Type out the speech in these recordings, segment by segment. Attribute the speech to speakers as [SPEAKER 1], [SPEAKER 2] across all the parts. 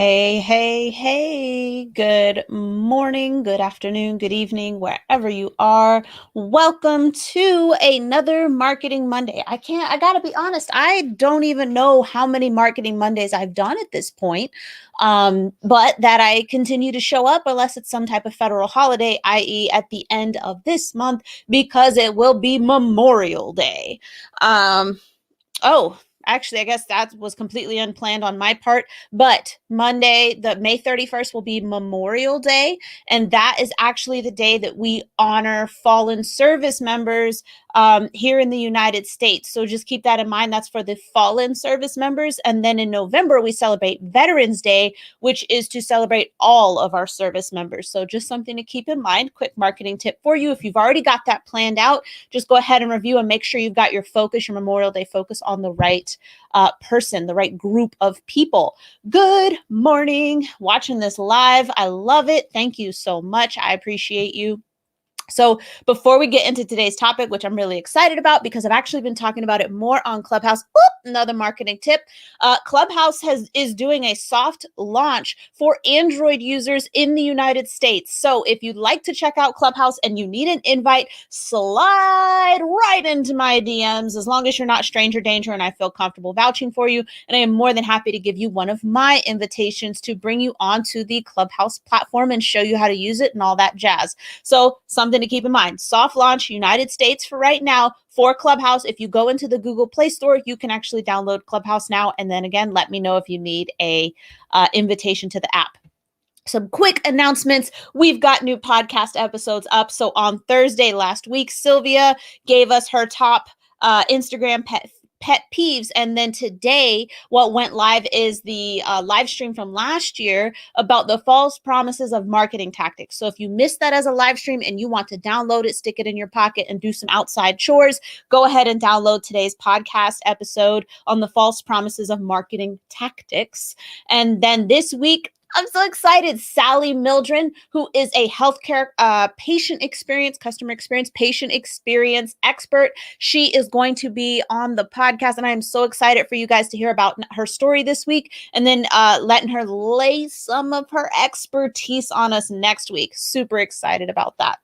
[SPEAKER 1] Hey, hey, hey, good morning, good afternoon, good evening, wherever you are. Welcome to another Marketing Monday. I gotta be honest, I don't even know how many Marketing Mondays I've done at this point, but that I continue to show up unless it's some type of federal holiday, i.e., at the end of this month, because it will be Memorial Day. Um, Oh, actually, I guess that was completely unplanned on my part. But Monday, the May 31st, will be Memorial Day. And that is actually the day that we honor fallen service members here in the United States. So just keep that in mind. That's for the fallen service members. And then in November, we celebrate Veterans Day, which is to celebrate all of our service members. So just something to keep in mind. Quick marketing tip for you. If you've already got that planned out, just go ahead and review and make sure you've got your focus, your Memorial Day focus on the right person, the right group of people. Good morning. Watching this live. I love it. Thank you so much. I appreciate you. So before we get into today's topic, which I'm really excited about because I've actually been talking about it more on Clubhouse. Oop, another marketing tip. Clubhouse is doing a soft launch for Android users in the United States. So if you'd like to check out Clubhouse and you need an invite, slide right into my DMs as long as you're not stranger danger and I feel comfortable vouching for you. And I am more than happy to give you one of my invitations to bring you onto the Clubhouse platform and show you how to use it and all that jazz. So something to keep in mind. Soft launch United States for right now for Clubhouse. If you go into the Google Play Store, you can actually download Clubhouse now. And then again, let me know if you need a invitation to the app. Some quick announcements. We've got new podcast episodes up. So on Thursday last week, Sylvia gave us her top Instagram pet peeves. And then today, what went live is the live stream from last year about the false promises of marketing tactics. So if you missed that as a live stream and you want to download it, stick it in your pocket and do some outside chores, go ahead and download today's podcast episode on the false promises of marketing tactics. And then this week, I'm so excited. Sally Mildren, who is a healthcare customer experience, patient experience expert. She is going to be on the podcast, and I am so excited for you guys to hear about her story this week, and then letting her lay some of her expertise on us next week. Super excited about that.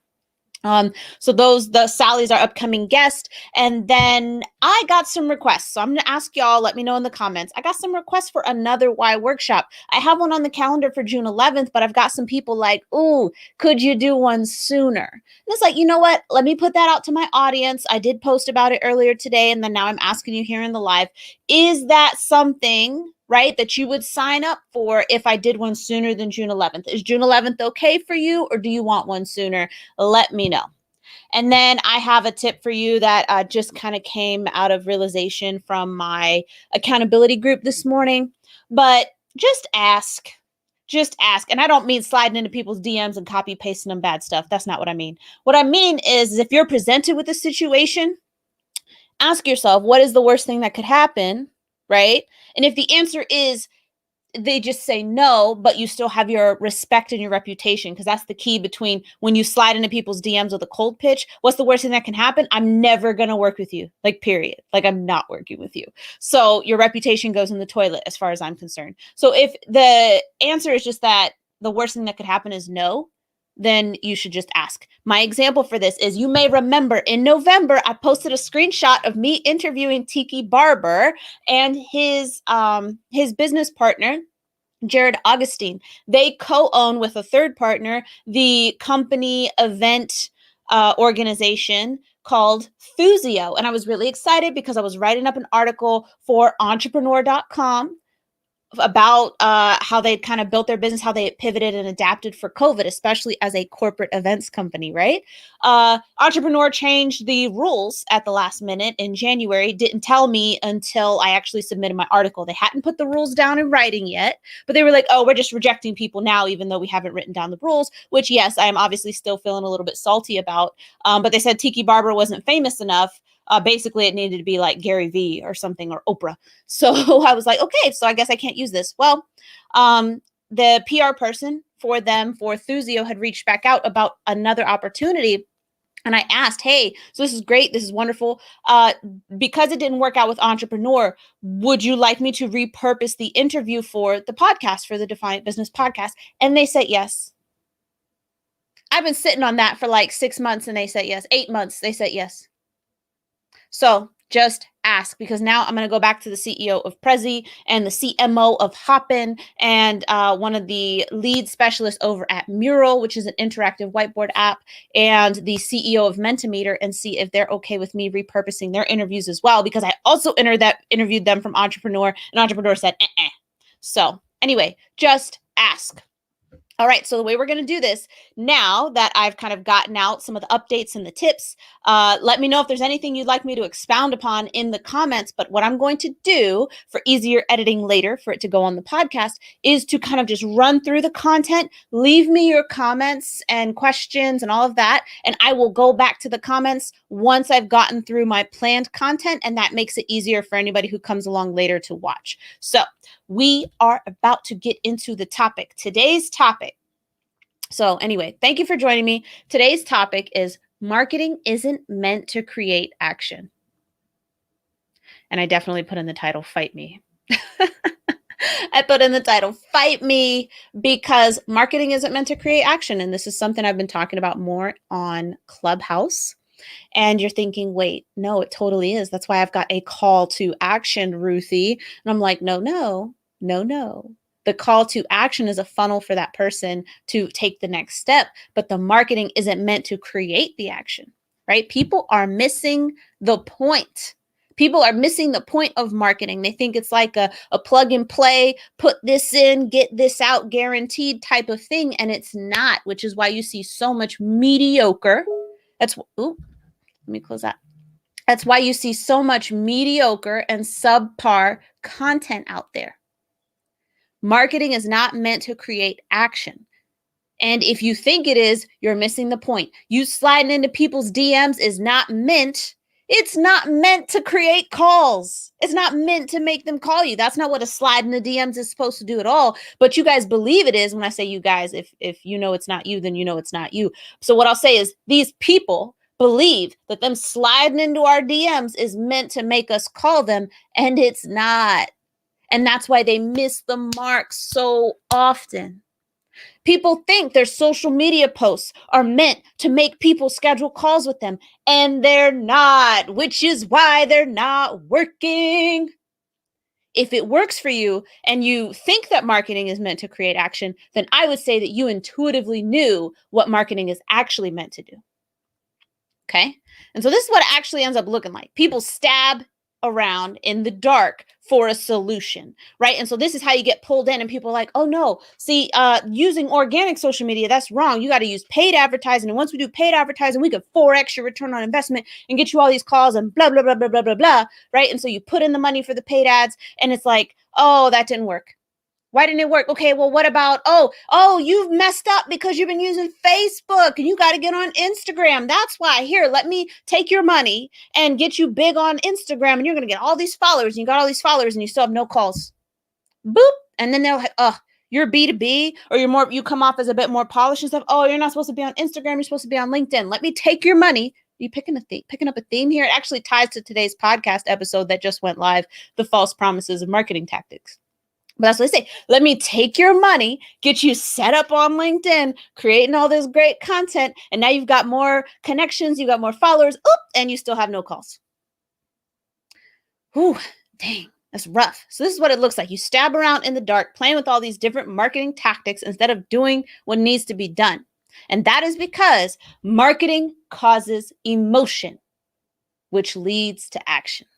[SPEAKER 1] So the Sally's our upcoming guest. And then I got some requests. So I'm going to ask y'all, let me know in the comments. I got some requests for another Why workshop. I have one on the calendar for June 11th, but I've got some people like, ooh, could you do one sooner? And it's like, you know what? Let me put that out to my audience. I did post about it earlier today. And then now I'm asking you here in the live, is that something, right, that you would sign up for if I did one sooner than June 11th? Is June 11th okay for you, or do you want one sooner? Let me know. And then I have a tip for you that just kind of came out of realization from my accountability group this morning. But just ask. Just ask. And I don't mean sliding into people's DMs and copy pasting them bad stuff. That's not what I mean. What I mean is if you're presented with a situation, ask yourself, what is the worst thing that could happen? Right? And if the answer is they just say no, but you still have your respect and your reputation, because that's the key between when you slide into people's DMs with a cold pitch. What's the worst thing that can happen? I'm never going to work with you, like, period. Like, I'm not working with you. So your reputation goes in the toilet as far as I'm concerned. So if the answer is just that the worst thing that could happen is no, then you should just ask. My example for this is, you may remember in November, I posted a screenshot of me interviewing Tiki Barber and his business partner, Jared Augustine. They co-own with a third partner the company event organization called Thuzio. And I was really excited because I was writing up an article for entrepreneur.com about how they kind of built their business, how they pivoted and adapted for COVID, especially as a corporate events company, right? Entrepreneur changed the rules at the last minute in January, didn't tell me until I actually submitted my article. They hadn't put the rules down in writing yet, but they were like, oh, we're just rejecting people now, even though we haven't written down the rules, which, yes, I am obviously still feeling a little bit salty about. But they said Tiki Barber wasn't famous enough. Basically, it needed to be like Gary Vee or something, or Oprah. So I was like, okay, so I guess I can't use this. Well, the PR person for them, for Thuzio, had reached back out about another opportunity. And I asked, hey, so this is great. This is wonderful. Because it didn't work out with Entrepreneur, would you like me to repurpose the interview for the podcast, for the Defiant Business podcast? And they said yes. I've been sitting on that for like 6 months and they said yes. 8 months, they said yes. So just ask, because now I'm going to go back to the CEO of Prezi and the CMO of Hopin and one of the lead specialists over at Mural, which is an interactive whiteboard app, and the CEO of Mentimeter, and see if they're okay with me repurposing their interviews as well, because I also interviewed them from Entrepreneur, and Entrepreneur said, eh. So anyway, just ask. All right, so the way we're going to do this, now that I've kind of gotten out some of the updates and the tips, let me know if there's anything you'd like me to expound upon in the comments. But what I'm going to do for easier editing later, for it to go on the podcast, is to kind of just run through the content. Leave me your comments and questions and all of that, and I will go back to the comments once I've gotten through my planned content, and that makes it easier for anybody who comes along later to watch. So we are about to get into the topic. Today's topic. So anyway, thank you for joining me. Today's topic is marketing isn't meant to create action. And I definitely put in the title, Fight Me. I put in the title, Fight Me, because marketing isn't meant to create action. And this is something I've been talking about more on Clubhouse. And you're thinking, wait, no, it totally is. That's why I've got a call to action, Ruthie. And I'm like, no. The call to action is a funnel for that person to take the next step, but the marketing isn't meant to create the action, right? People are missing the point. People are missing the point of marketing. They think it's like a plug and play, put this in, get this out, guaranteed type of thing. And it's not, which is why you see so much mediocre. Let me close that. That's why you see so much mediocre and subpar content out there. Marketing is not meant to create action. And if you think it is, you're missing the point. You sliding into people's DMs is not meant. It's not meant to create calls. It's not meant to make them call you. That's not what a slide in the DMs is supposed to do at all. But you guys believe it is. When I say you guys, if you know it's not you, then you know it's not you. So what I'll say is these people believe that them sliding into our DMs is meant to make us call them, and it's not. And that's why they miss the mark so often. People think their social media posts are meant to make people schedule calls with them, and they're not, which is why they're not working. If it works for you and you think that marketing is meant to create action, then I would say that you intuitively knew what marketing is actually meant to do. Okay? And so this is what it actually ends up looking like. People stab around in the dark for a solution, right? And so this is how you get pulled in, and people are like, oh no, see, using organic social media, that's wrong. You got to use paid advertising. And once we do paid advertising, we could 4x your return on investment and get you all these calls and blah, blah, blah, blah, blah, blah, blah, right? And so you put in the money for the paid ads, and it's like, oh, that didn't work. Why didn't it work? Okay, well, what about, oh, you've messed up because you've been using Facebook and you got to get on Instagram. That's why. Here, let me take your money and get you big on Instagram, and you're going to get all these followers, and you got all these followers and you still have no calls. Boop. And then they'll have, you're B2B, or you come off as a bit more polished and stuff. Oh, you're not supposed to be on Instagram. You're supposed to be on LinkedIn. Let me take your money. Are you picking up a theme here? It actually ties to today's podcast episode that just went live, The False Promises of Marketing Tactics. But that's what they say. Let me take your money, get you set up on LinkedIn, creating all this great content, and now you've got more connections, you got more followers, and you still have no calls. Whew, dang, that's rough. So this is what it looks like. You stab around in the dark, playing with all these different marketing tactics instead of doing what needs to be done. And that is because marketing causes emotion, which leads to action.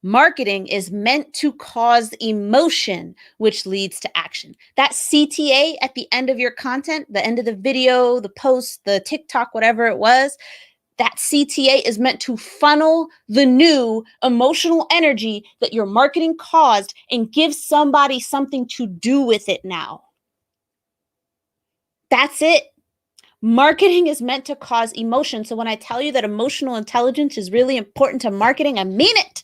[SPEAKER 1] Marketing is meant to cause emotion, which leads to action. That CTA at the end of your content, the end of the video, the post, the TikTok, whatever it was, that CTA is meant to funnel the new emotional energy that your marketing caused and give somebody something to do with it now. That's it. Marketing is meant to cause emotion. So when I tell you that emotional intelligence is really important to marketing, I mean it.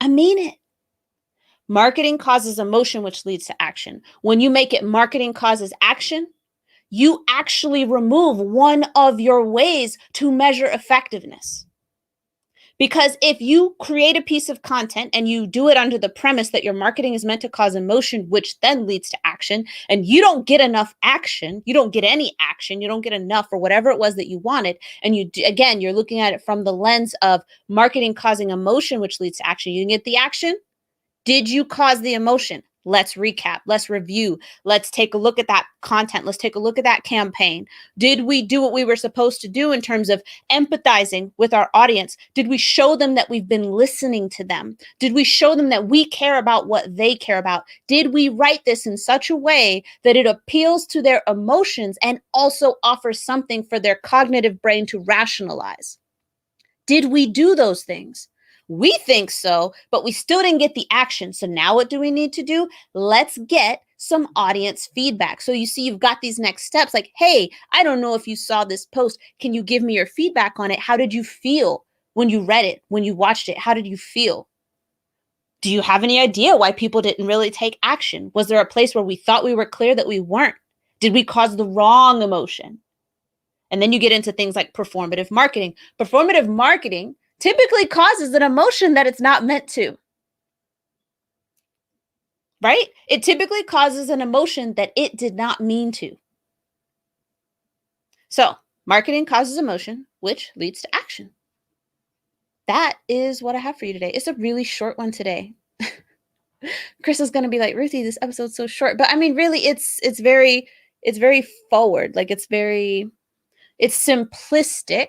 [SPEAKER 1] I mean it. Marketing causes emotion, which leads to action. When you make it marketing causes action, you actually remove one of your ways to measure effectiveness. Because if you create a piece of content and you do it under the premise that your marketing is meant to cause emotion, which then leads to action, and you don't get enough action, you don't get any action, you don't get enough or whatever it was that you wanted, and again, you're looking at it from the lens of marketing causing emotion, which leads to action. You get the action. Did you cause the emotion? Let's recap. Let's review. Let's take a look at that content. Let's take a look at that campaign. Did we do what we were supposed to do in terms of empathizing with our audience? Did we show them that we've been listening to them? Did we show them that we care about what they care about? Did we write this in such a way that it appeals to their emotions and also offers something for their cognitive brain to rationalize? Did we do those things? We think so, but we still didn't get the action. So now what do we need to do? Let's get some audience feedback. So you see, you've got these next steps like, hey, I don't know if you saw this post. Can you give me your feedback on it? How did you feel when you read it, when you watched it? How did you feel? Do you have any idea why people didn't really take action? Was there a place where we thought we were clear that we weren't? Did we cause the wrong emotion? And then you get into things like performative marketing. Performative marketing typically causes an emotion that it's not meant to. Right? It typically causes an emotion that it did not mean to. So, marketing causes emotion, which leads to action. That is what I have for you today. It's a really short one today. Chris is going to be like, Ruthie, this episode's so short. But I mean, really, it's very forward. Like it's simplistic,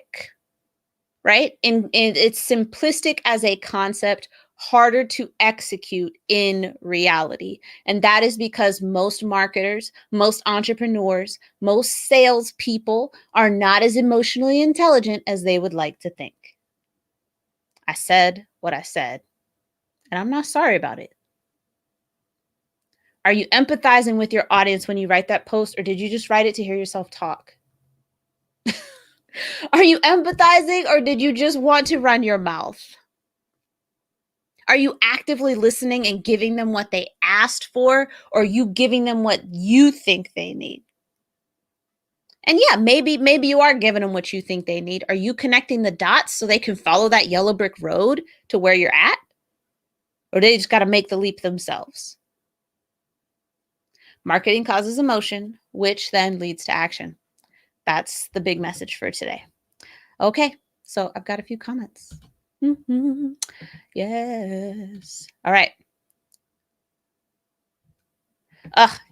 [SPEAKER 1] right? And it's simplistic as a concept, harder to execute in reality. And that is because most marketers, most entrepreneurs, most salespeople are not as emotionally intelligent as they would like to think. I said what I said, and I'm not sorry about it. Are you empathizing with your audience when you write that post, or did you just write it to hear yourself talk? Are you empathizing, or did you just want to run your mouth? Are you actively listening and giving them what they asked for, or are you giving them what you think they need? And yeah, maybe you are giving them what you think they need. Are you connecting the dots so they can follow that yellow brick road to where you're at? Or they just got to make the leap themselves? Marketing causes emotion, which then leads to action. That's the big message for today. Okay, so I've got a few comments. Yes. All right.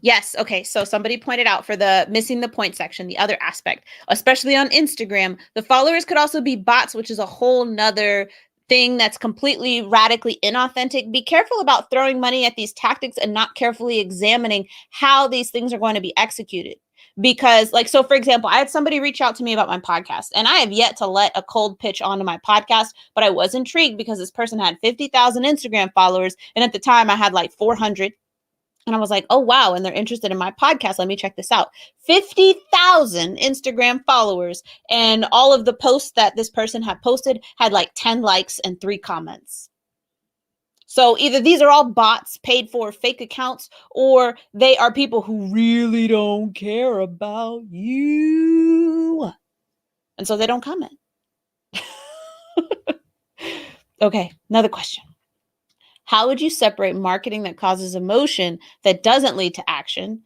[SPEAKER 1] Yes. Okay. So somebody pointed out for the missing the point section, the other aspect, especially on Instagram, the followers could also be bots, which is a whole nother thing that's completely radically inauthentic. Be careful about throwing money at these tactics and not carefully examining how these things are going to be executed. Because like, so for example, I had somebody reach out to me about my podcast, and I have yet to let a cold pitch onto my podcast, but I was intrigued because this person had 50,000 Instagram followers. And at the time I had like 400. And I was like, oh, wow. And they're interested in my podcast. Let me check this out. 50,000 Instagram followers. And all of the posts that this person had posted had like 10 likes and 3 comments. So either these are all bots paid for fake accounts, or they are people who really don't care about you. And so they don't comment. Okay, another question. How would you separate marketing that causes emotion that doesn't lead to action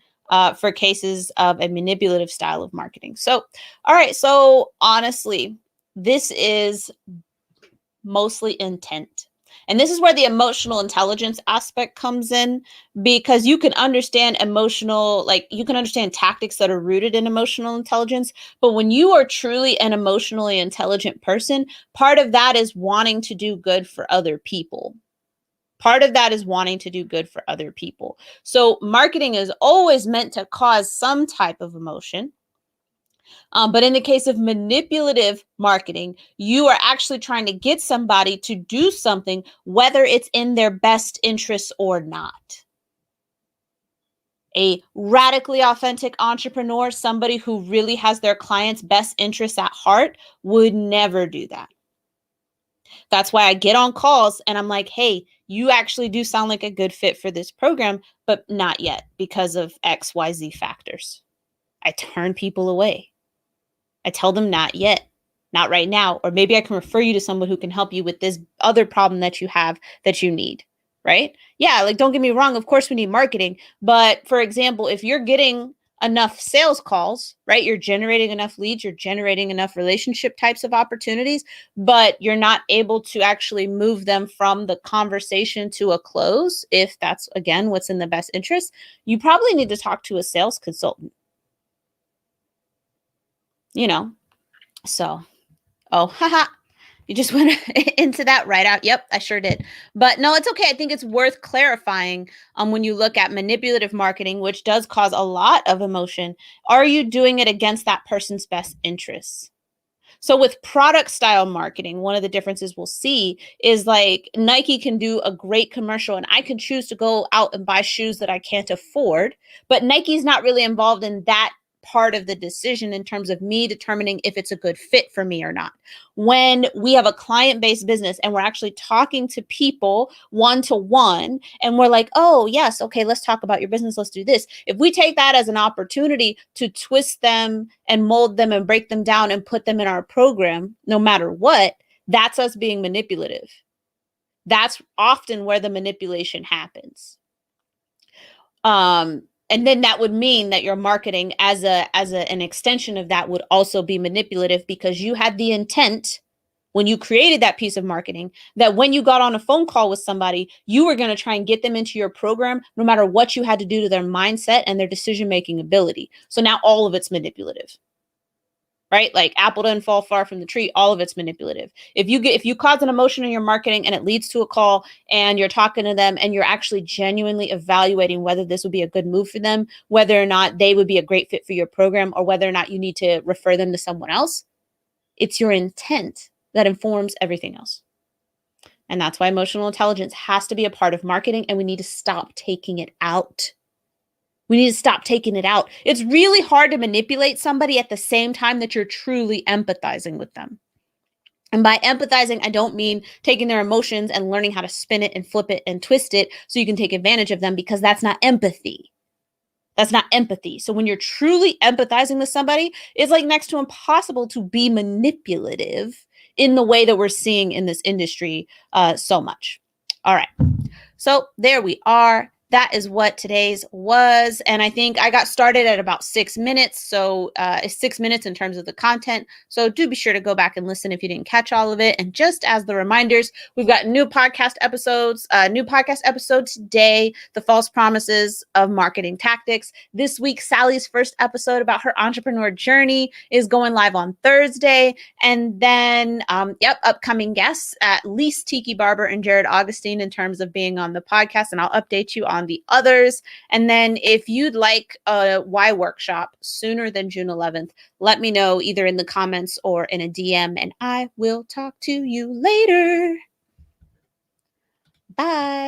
[SPEAKER 1] for cases of a manipulative style of marketing? So, all right. So honestly, this is mostly intent. And this is where the emotional intelligence aspect comes in, because you can understand you can understand tactics that are rooted in emotional intelligence. But when you are truly an emotionally intelligent person, part of that is wanting to do good for other people. Part of that is wanting to do good for other people. So marketing is always meant to cause some type of emotion. But in the case of manipulative marketing, you are actually trying to get somebody to do something, whether it's in their best interest or not. A radically authentic entrepreneur, somebody who really has their clients' best interests at heart, would never do that. That's why I get on calls and I'm like, hey, you actually do sound like a good fit for this program, but not yet because of XYZ factors. I turn people away. I tell them not yet, not right now, or maybe I can refer you to someone who can help you with this other problem that you have that you need, right? Yeah, like don't get me wrong, of course we need marketing, but for example, if you're getting enough sales calls, right? You're generating enough leads, you're generating enough relationship types of opportunities, but you're not able to actually move them from the conversation to a close, if that's again what's in the best interest, you probably need to talk to a sales consultant, you know. So oh, haha. You just went into that right out. Yep, I sure did. But no, it's okay. I think it's worth clarifying when you look at manipulative marketing, which does cause a lot of emotion. Are you doing it against that person's best interests? So with product style marketing, one of the differences we'll see is like Nike can do a great commercial and I can choose to go out and buy shoes that I can't afford, but Nike's not really involved in that part of the decision in terms of me determining if it's a good fit for me or not. When we have a client-based business and we're actually talking to people one to one and we're like, "Oh, yes, okay, let's talk about your business, let's do this." If we take that as an opportunity to twist them and mold them and break them down and put them in our program, no matter what, that's us being manipulative. That's often where the manipulation happens. And then that would mean that your marketing an extension of that would also be manipulative because you had the intent when you created that piece of marketing that when you got on a phone call with somebody, you were going to try and get them into your program no matter what you had to do to their mindset and their decision making ability. So now all of it's manipulative. Right? Like apple doesn't fall far from the tree, all of it's manipulative. If you cause an emotion in your marketing and it leads to a call and you're talking to them and you're actually genuinely evaluating whether this would be a good move for them, whether or not they would be a great fit for your program, or whether or not you need to refer them to someone else, it's your intent that informs everything else. And that's why emotional intelligence has to be a part of marketing, and we need to stop taking it out. We need to stop taking it out. It's really hard to manipulate somebody at the same time that you're truly empathizing with them. And by empathizing, I don't mean taking their emotions and learning how to spin it and flip it and twist it so you can take advantage of them, because that's not empathy. That's not empathy. So when you're truly empathizing with somebody, it's like next to impossible to be manipulative in the way that we're seeing in this industry so much. All right. So there we are. That is what today's was. And I think I got started at about 6 minutes. So it's 6 minutes in terms of the content. So do be sure to go back and listen if you didn't catch all of it. And just as the reminders, we've got new podcast episodes, new podcast episode today, The False Promises of Marketing Tactics. This week, Sally's first episode about her entrepreneur journey is going live on Thursday. And then, upcoming guests, at least Tiki Barber and Jared Augustine in terms of being on the podcast. And I'll update you on the others. And then if you'd like a Y workshop sooner than June 11th, let me know either in the comments or in a DM, and I will talk to you later. Bye.